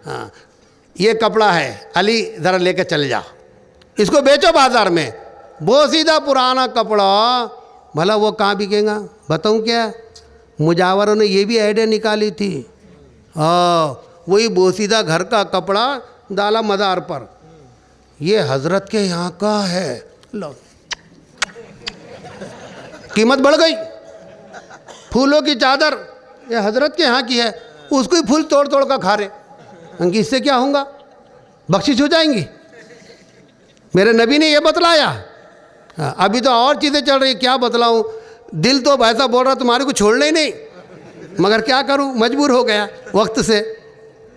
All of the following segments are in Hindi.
हाँ, ये कपड़ा है अली, ज़रा लेकर चले जाओ, इसको बेचो बाज़ार में। बोसीदा पुराना कपड़ा, भला वो कहाँ बिकेगा? बताऊँ क्या, मुजावरों ने ये भी आइडिया निकाली थी। वही बोसीदा घर का कपड़ा डाला मज़ार पर, ये हज़रत के यहाँ का है, लो कीमत बढ़ गई। फूलों की चादर ये हज़रत के यहाँ की है, उसको ही फूल तोड़ तोड़ कर खा रहे, इससे क्या होगा? बख्शिश हो जाएंगी? मेरे नबी ने ये बतलाया। अभी तो और चीज़ें चल रही, क्या बतलाऊँ, दिल तो ऐसा बोल रहा तुम्हारे को छोड़ना ही नहीं, मगर क्या करूँ, मजबूर हो गया वक्त से।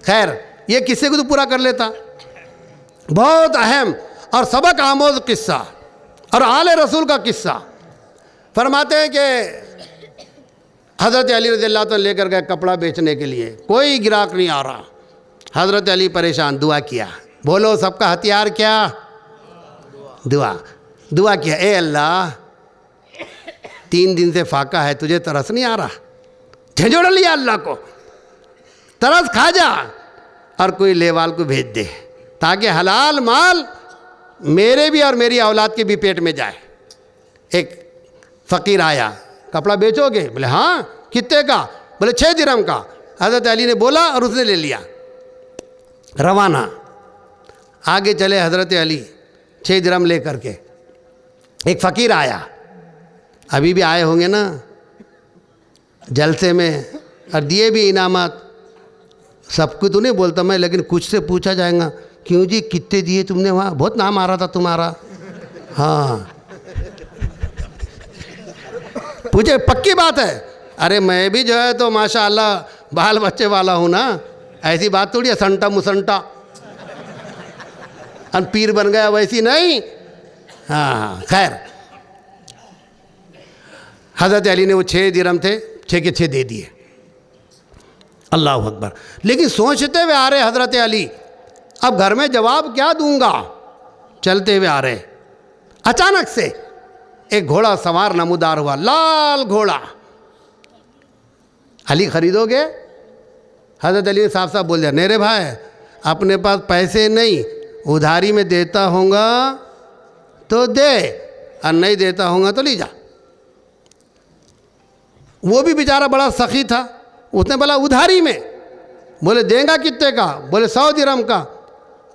खैर, ये किस्से को तो पूरा कर लेता। बहुत अहम और सबक आमोज किस्सा और आले रसूल का किस्सा। फरमाते हैं कि हज़रत अली रज़ियल्लाहु अन्हु लेकर गए कपड़ा बेचने के लिए, कोई गिराक नहीं आ रहा। हज़रत अली परेशान, दुआ किया, बोलो सबका हथियार क्या? दुआ किया, ए अल्लाह 3 दिन से फाका है, तुझे तरस नहीं आ रहा? झंझोड़ लिया अल्लाह को, तरस खा जा और कोई लेवाल को भेज दे ताकि हलाल माल मेरे भी और मेरी औलाद के भी पेट में जाए। एक फ़कीर आया, कपड़ा बेचोगे? बोले हाँ। कितने का? बोले 6 दिरहम का। हज़रत अली ने बोला और उसने ले लिया, रवाना। आगे चले हज़रत अली 6 दिरहम ले करके। एक फ़कीर आया, अभी भी आए होंगे ना जलसे में, और दिए भी इनामात। सबको तो नहीं बोलता मैं, लेकिन कुछ से पूछा जाएगा, क्यों जी कितने दिए तुमने? वहाँ बहुत नाम आ रहा था तुम्हारा। हाँ, पूछे, पक्की बात है? अरे मैं भी जो है तो माशाअल्लाह बाल बच्चे वाला हूँ ना, ऐसी बात थोड़ी है संटा मुसंटा और पीर बन गया, वैसी नहीं। हाँ, खैर हज़रत अली ने वो 6 दिरहम थे, 6 के 6 दे दिए। अल्लाह अकबर। लेकिन सोचते हुए आ रहे हज़रत अली, अब घर में जवाब क्या दूंगा? चलते हुए आ रहे, अचानक से एक घोड़ा सवार नमूदार हुआ, लाल घोड़ा। अली खरीदोगे? हज़रत अली ने साफ साफ बोल दिया, नहीं रे भाई, अपने पास पैसे नहीं, उधारी में देता होगा तो दे, और नहीं देता होगा तो ले जा। वो भी बेचारा बड़ा सखी था, उसने बोला उधारी में। बोले देगा कितने का? बोले 100 दिरहम का।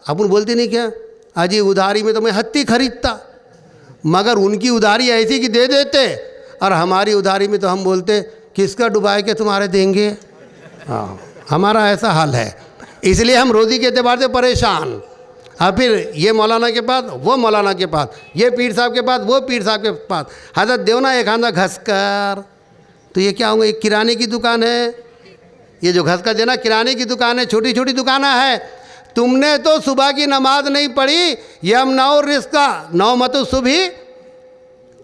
अपन बोलते नहीं क्या, अजी उधारी में तो मैं हत्ती खरीदता, मगर उनकी उधारी ऐसी कि दे देते, और हमारी उधारी में तो हम बोलते किसका डुबाए के तुम्हारे देंगे। हाँ, हमारा ऐसा हाल है, इसलिए हम रोज़ी के एतबार से परेशान। और फिर ये मौलाना के पास, वो मौलाना के पास, ये पीर साहब के पास, वो पीर साहब के पास। हज़रत देवना एक आंधा घस कर, तो ये क्या होगा? एक किराने की दुकान है, ये जो घस कर देना किराने की दुकान है, छोटी छोटी दुकान है। तुमने तो सुबह की नमाज नहीं पढ़ी, यमनाउर रिस्का नौमतु सुबही,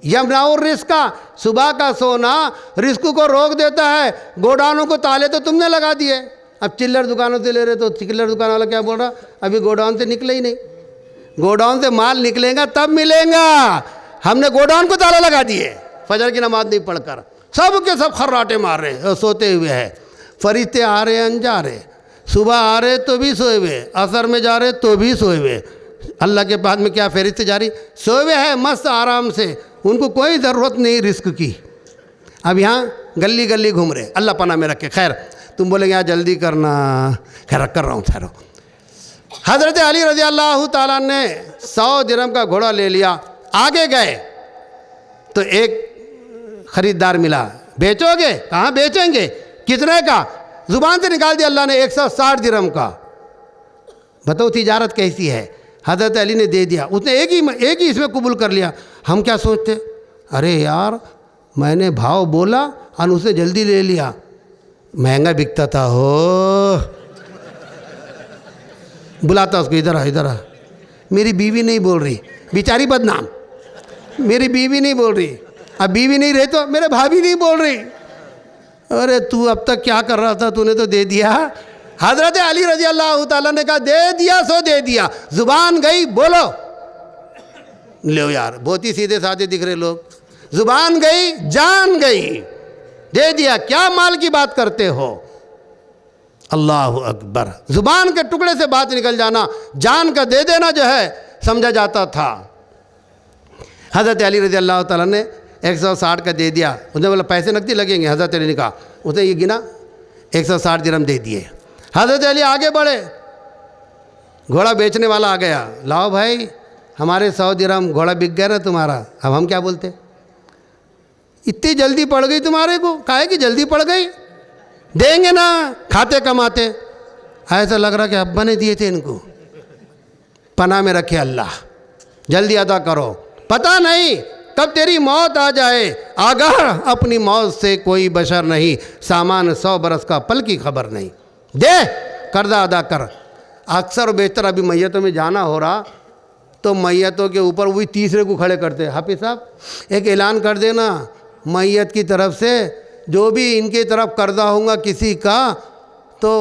यमनाउर रिस्का, सुबह का सोना रिस्क को रोक देता है। गोडाउनों को ताले तो तुमने लगा दिए, अब चिल्लर दुकानों से ले रहे, तो चिल्लर दुकान वाला क्या बोल रहा, अभी गोडाउन से निकले ही नहीं। गोडाउन से माल निकलेगा तब मिलेगा, हमने गोडाउन को ताला लगा दिए। फजर की नमाज नहीं पढ़कर सब के सब खर्राटे मार रहे, सोते हुए हैं। फरिश्ते आ रहे हैं जा रहे, सुबह आ रहे तो भी सोए हुए, असर में जा रहे तो भी सोए हुए। अल्लाह के पास में क्या फरिश्ते जारी सोए हुए हैं मस्त आराम से, उनको कोई ज़रूरत नहीं रिस्क की। अब यहाँ गली गली घूम रहे, अल्लाह पनाह में रखे। खैर तुम बोलेंगे यहाँ जल्दी करना, खैर कर रहा हूँ। ठहरो। हज़रत अली रज़ी अल्लाह ताला ने 100 दिरहम का घोड़ा ले लिया। आगे गए तो एक खरीदार मिला, बेचोगे? कहाँ बेचेंगे? कितने का? ज़ुबान से निकाल दिया अल्लाह ने 160 दिरहम का। बताओ तिजारत कैसी है। हज़रत अली ने दे दिया, उसने एक ही इसमें कबूल कर लिया। हम क्या सोचते, अरे यार मैंने भाव बोला और उसने जल्दी ले लिया, महंगा बिकता था। हो बुलाता उसको, इधर आ इधर आ। मेरी बीवी नहीं बोल रही, बेचारी बदनाम, मेरी बीवी नहीं बोल रही। अब बीवी नहीं रही तो मेरे भाभी नहीं बोल रही। अरे तू अब तक क्या कर रहा था, तूने तो दे दिया। हज़रत अली रज़ी अल्लाह ताला ने कहा दे दिया सो दे दिया, ज़ुबान गई बोलो। लो यार, बहुत ही सीधे साधे दिख रहे लोग। ज़ुबान गई जान गई, दे दिया, क्या माल की बात करते हो। अल्लाह अकबर। ज़ुबान के टुकड़े से बात निकल जाना, जान का दे देना जो है समझा जाता था। हज़रत अली रज़ी अल्लाह ताला ने 160 का दे दिया। उसने बोला पैसे नकदी लगेंगे। हज़रत अली ने कहा, उसने ये गिना 160 दिरहम दे दिए। हज़रत अली आगे बढ़े, घोड़ा बेचने वाला आ गया, लाओ भाई हमारे 100 दिरहम, घोड़ा बिक गया ना तुम्हारा। अब हम क्या बोलते, इतनी जल्दी पड़ गई तुम्हारे को, काहे कि जल्दी पड़ गई, देंगे ना, खाते कमाते। ऐसा लग रहा कि अब्बा ने दिए थे इनको, पनाह में रखे अल्लाह, जल्दी अदा करो, पता नहीं कब तेरी मौत आ जाए। आगाह अपनी मौत से कोई बशर नहीं, सामान 100 बरस का पल की खबर नहीं, दे कर्जा अदा कर। अक्सर बेहतर अभी मैयतों में जाना हो रहा तो मैयतों के ऊपर वही तीसरे को खड़े करते, हाफिज़ साहब एक ऐलान कर देना मैयत की तरफ से, जो भी इनकी तरफ कर्जा होगा किसी का तो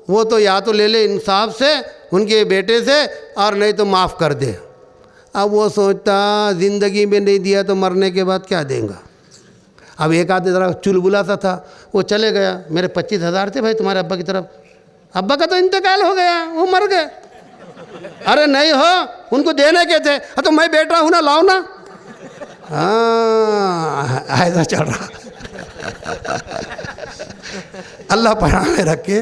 वो तो या तो ले ले इंसाफ से उनके बेटे से, और नहीं तो माफ़ कर दे। अब वो सोचता ज़िंदगी में नहीं दिया तो मरने के बाद क्या देगा। अब एक आदमी ज़रा चुलबुला सा था, वो चले गया, मेरे 25,000 थे भाई तुम्हारे अब्बा की तरफ। अब्बा का तो इंतकाल हो गया, वो मर गए। अरे नहीं हो, उनको देने के थे। तो मैं बेटा हूँ ना, लाओ ना। हाँ ऐसा चल रहा। अल्लाह पनाह में रखे।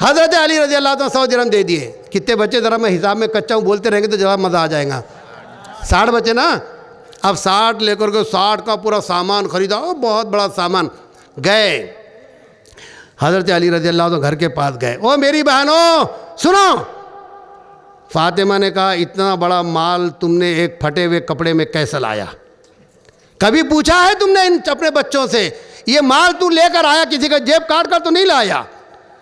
हज़रत अली रज़ी अल्लाह तआला 100 दिरहम दे दिए। कितने बच्चे ज़रा मैं हिसाब में कच्चा हूँ, बोलते रहेंगे तो ज़रा मज़ा आ जाएगा। 60 बचे ना। अब 60 लेकर के 60 का पूरा सामान खरीदा, बहुत बड़ा सामान। गए हज़रत अली रज़ी अल्लाह तआला घर के पास गए। ओ मेरी बहनों सुनो, फातिमा ने कहा इतना बड़ा माल तुमने एक फटे हुए कपड़े में कैसे लाया? कभी पूछा है तुमने इन अपने बच्चों से, ये माल तू लेकर आया किसी का जेब काट कर तो नहीं लाया?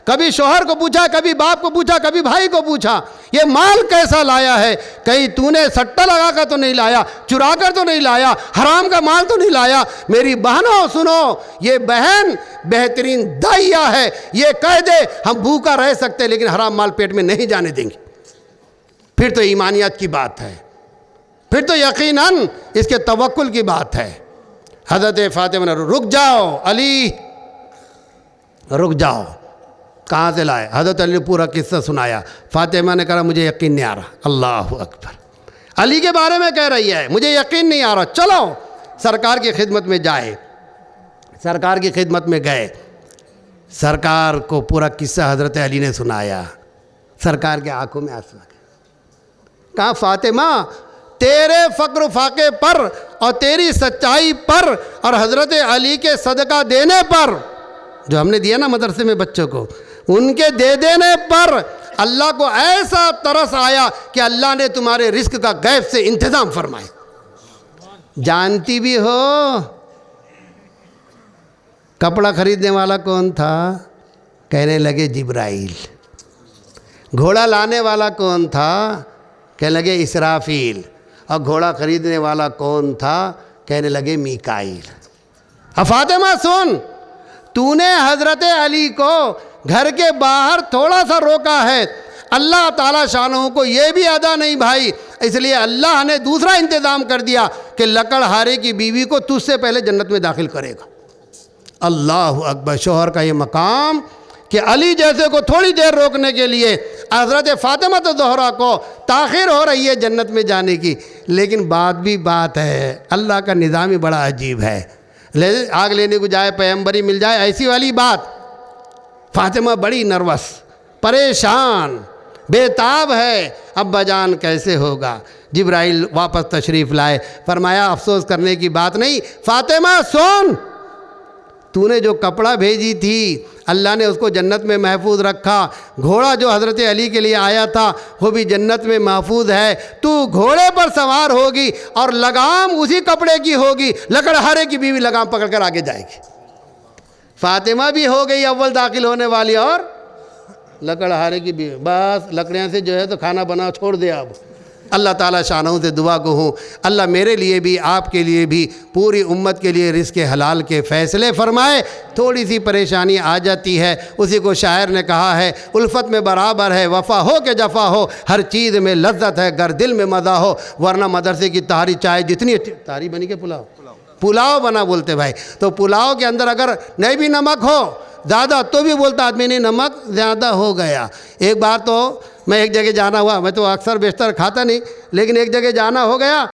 कभी शोहर को पूछा, कभी बाप को पूछा, कभी भाई को पूछा, ये माल कैसा लाया है? कहीं तूने सट्टा लगा कर तो नहीं लाया, चुरा कर तो नहीं लाया, हराम का माल तो नहीं लाया? मेरी बहनों सुनो, ये बहन बेहतरीन दाइया है, ये कह दे हम भूखा रह सकते लेकिन हराम माल पेट में नहीं जाने देंगे। फिर तो ईमानियत की बात है, फिर तो यकीनन इसके तवक्कुल की बात है। हज़रत फातिमा ने रुक जाओ अली, रुक जाओ। कहाँ से लाए? हज़रत अली ने पूरा किस्सा सुनाया। फातिमा ने कहा मुझे यकीन नहीं आ रहा। अल्लाह अकबर, अली के बारे में कह रही है मुझे यकीन नहीं आ रहा, चलो सरकार की खिदमत में जाए। सरकार की खिदमत में गए, सरकार को पूरा किस्सा हज़रत अली ने सुनाया। सरकार के आंखों में आंसू आ गए। कहा फातिमा तेरे फ़क्र फाके पर और तेरी सच्चाई पर और हज़रत अली के सदका देने पर, जो हमने दिया ना मदरसे में बच्चों को, उनके दे देने पर अल्लाह को ऐसा तरस आया कि अल्लाह ने तुम्हारे रिस्क का गैब से इंतज़ाम फरमाया। जानती भी हो कपड़ा खरीदने वाला कौन था? कहने लगे जिब्राइल। घोड़ा लाने वाला कौन था? कहने लगे इसराफील। और घोड़ा खरीदने वाला कौन था? कहने लगे मीकाईल। अब फातिमा सुन, तूने हज़रत अली को घर के बाहर थोड़ा सा रोका है, अल्लाह ताला शानहू को ये भी अदा नहीं भाई, इसलिए अल्लाह ने दूसरा इंतज़ाम कर दिया कि लकड़हारे की बीवी को तुझसे पहले जन्नत में दाखिल करेगा। अल्लाह अकबर। शोहर का ये मकाम कि अली जैसे को थोड़ी देर रोकने के लिए हज़रत फातिमा तो ज़हरा को ताख़िर हो रही है जन्नत में जाने की। लेकिन बात भी बात है, अल्लाह का निज़ाम ही बड़ा अजीब है। आग लेने को जाए पैगंबरी मिल जाए, ऐसी वाली बात। फातिमा बड़ी नर्वस, परेशान, बेताब है, अब्बा जान कैसे होगा। जिब्राइल वापस तशरीफ़ लाए, फरमाया अफसोस करने की बात नहीं, फातिमा सुन, तूने जो कपड़ा भेजी थी अल्लाह ने उसको जन्नत में महफूज रखा। घोड़ा जो हज़रत अली के लिए आया था वो भी जन्नत में महफूज है। तू घोड़े पर सवार होगी और लगाम उसी कपड़े की होगी, लकड़हारे की बीवी लगाम पकड़ कर आगे जाएगी। फातिमा भी हो गई अव्वल दाखिल होने वाली और लकड़हारे की बीवी, बस लकड़ियाँ से जो है तो खाना बना छोड़ दे। अब अल्लाह ताला शानहू से दुआ को हूँ, अल्लाह मेरे लिए भी आपके लिए भी पूरी उम्मत के लिए रिज़्क़ हलाल के फ़ैसले फ़रमाए। थोड़ी सी परेशानी आ जाती है, उसी को शायर ने कहा है, उल्फत में बराबर है वफ़ा हो के जफ़ा हो, हर चीज़ में लज्जत है गर दिल में मज़ा हो, वरना मदरसे की तारी चाय जितनी अच्छी तारी बनी के पुलाव पुलाव बना बोलते भाई। तो पुलाव के अंदर अगर नहीं भी नमक हो ज़्यादा तो भी बोलता आदमी नहीं नमक ज़्यादा हो गया। एक बार तो मैं एक जगह जाना हुआ, मैं तो अक्सर बेशतर खाता नहीं, लेकिन एक जगह जाना हो गया